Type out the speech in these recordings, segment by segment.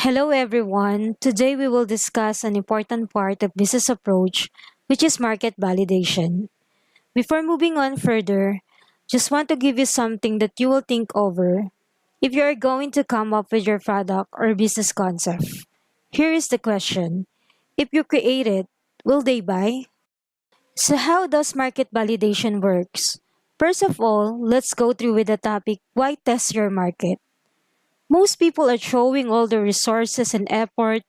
Hello, everyone. Today we will discuss an important part of business approach, which is market validation. Before moving on further, just want to give you something that you will think over if you are going to come up with your product or business concept. Here is the question. If you create it, will they buy? So how does market validation works? First of all, let's go through with the topic why test your market. Most people are throwing all their resources and effort,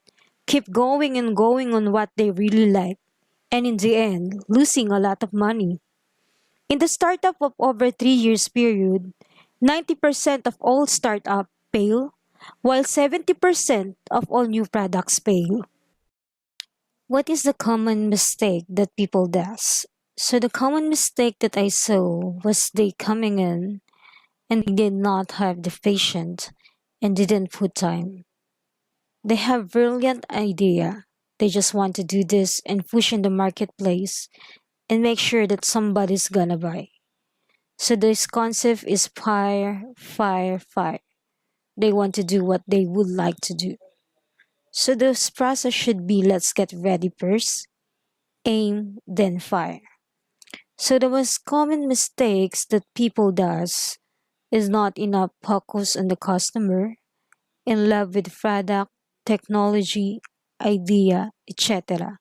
keep going and going on what they really like, and in the end, losing a lot of money. In the startup of over 3 years period, 90% of all startup fail, while 70% of all new products fail. What is the common mistake that people does? So the common mistake that I saw was they coming in and they did not have the patience and didn't put time. They have brilliant idea. They just want to do this and push in the marketplace and make sure that somebody's gonna buy. So this concept is fire, fire, fire. They want to do what they would like to do. So this process should be let's get ready first, aim, then fire. So the most common mistakes that people does is not enough focus on the customer, in love with product, technology, idea, etc.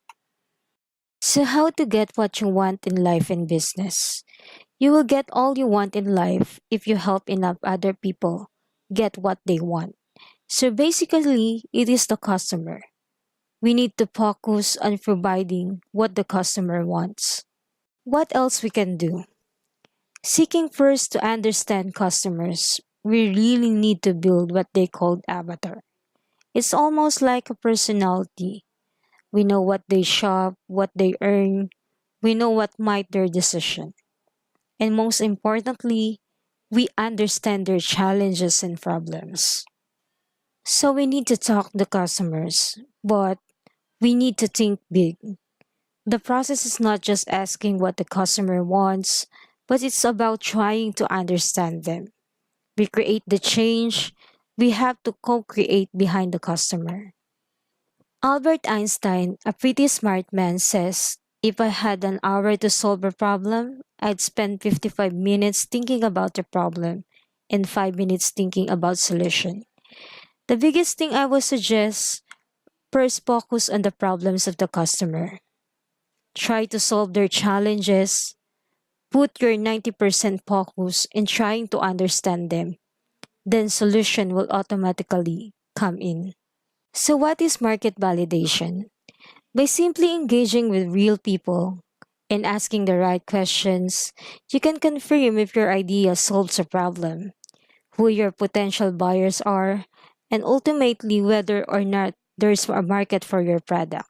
So, how to get what you want in life and business? You will get all you want in life if you help enough other people get what they want. So, basically, it is the customer. We need to focus on providing what the customer wants. What else we can do? Seeking first to understand customers, we really need to build what they call avatar. It's almost like a personality. We know what they shop, what they earn, we know what might their decision. And most importantly, we understand their challenges and problems. So we need to talk to customers, but we need to think big. The process is not just asking what the customer wants, but it's about trying to understand them. We create the change, we have to co create behind the customer. Albert Einstein, a pretty smart man, says, if I had an hour to solve a problem, I'd spend 55 minutes thinking about the problem and 5 minutes thinking about solution. The biggest thing I would suggest, first focus on the problems of the customer. Try to solve their challenges. Put your 90% focus in trying to understand them. Then solution will automatically come in. So what is market validation? By simply engaging with real people and asking the right questions, you can confirm if your idea solves a problem, who your potential buyers are, and ultimately whether or not there's a market for your product.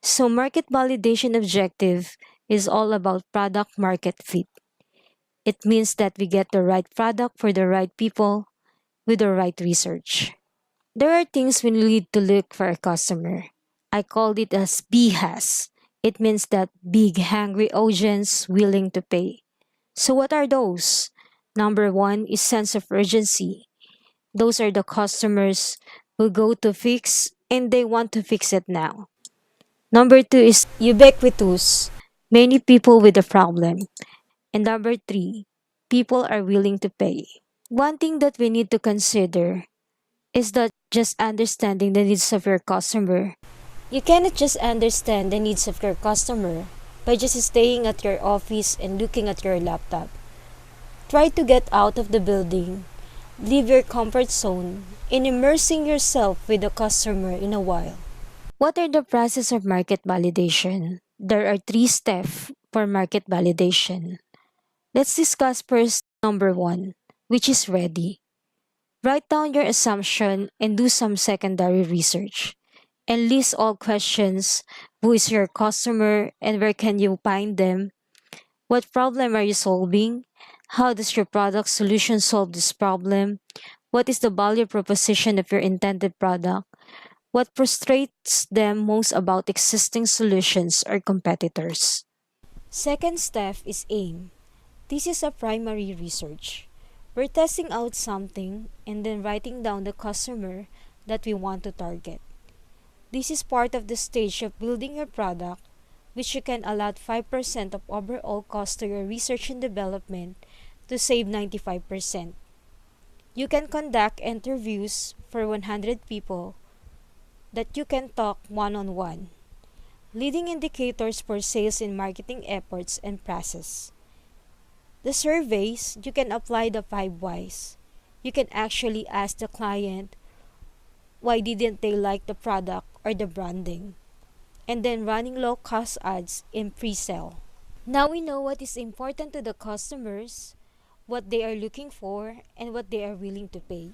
So, market validation objective is all about product market fit. It means that we get the right product for the right people with the right research. There are things we need to look for a customer. I called it as BHAS. It means that big hungry audience willing to pay. So what are those? Number one is sense of urgency. Those are the customers who go to fix and they want to fix it now. Number two is ubiquitous. Many people with a problem. And number three, people are willing to pay. One thing that we need to consider is that just understanding the needs of your customer. You cannot just understand the needs of your customer by just staying at your office and looking at your laptop. Try to get out of the building, leave your comfort zone, and immersing yourself with the customer in a while. What are the process of market validation? There are three steps for market validation. Let's discuss first number one, which is ready. Write down your assumption and do some secondary research. And list all questions. Who is your customer and where can you find them? What problem are you solving? How does your product solution solve this problem? What is the value proposition of your intended product? What frustrates them most about existing solutions or competitors? Second step is aim. This is a primary research. We're testing out something and then writing down the customer, that we want to target. This is part of the stage of building your product, which you can allot 5% of overall cost to your research and development to save 95%. You can conduct interviews for 100 people that you can talk one-on-one. Leading indicators for sales and marketing efforts and process. The surveys, you can apply the 5 whys. You can actually ask the client why didn't they like the product or the branding. And then running low cost ads in pre-sale. Now we know what is important to the customers, what they are looking for, and what they are willing to pay.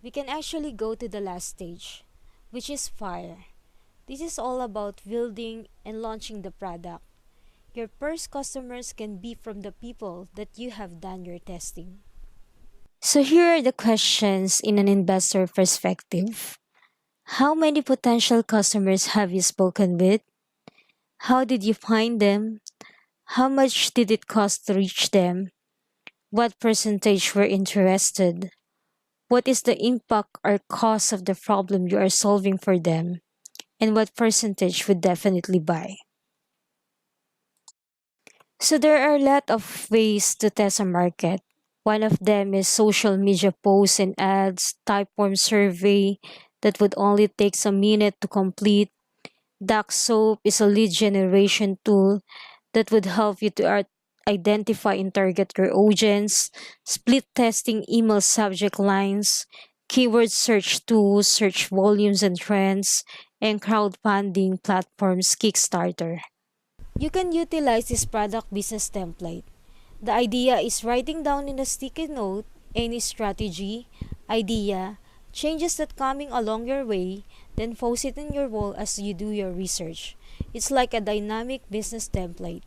We can actually go to the last stage, which is fire. This is all about building and launching the product. Your first customers can be from the people that you have done your testing. So here are the questions in an investor perspective. How many potential customers have you spoken with? How did you find them? How much did it cost to reach them? What percentage were interested? What is the impact or cost of the problem you are solving for them? And what percentage would definitely buy? So there are a lot of ways to test a market. One of them is social media posts and ads, type form survey that would only take a minute to complete. Duck Soap is a lead generation tool that would help you to identify and target your audience. Split testing email subject lines, keyword search tools, search volumes and trends, and crowdfunding platforms Kickstarter. You can utilize this product business template. The idea is writing down in a sticky note any strategy, idea, changes that coming along your way, then post it in your wall as you do your research. It's like a dynamic business template.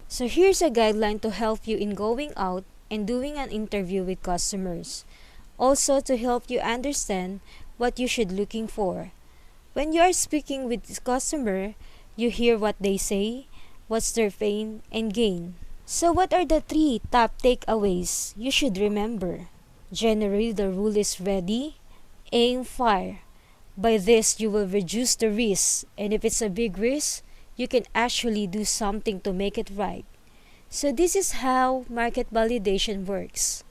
So here's a guideline to help you in going out and doing an interview with customers. Also to help you understand what you should looking for. When you are speaking with this customer, you hear what they say, what's their pain and gain. So what are the 3 top takeaways you should remember? Generally, the rule is ready, aim, fire. By this, you will reduce the risk, and if it's a big risk, you can actually do something to make it right. So this is how market validation works.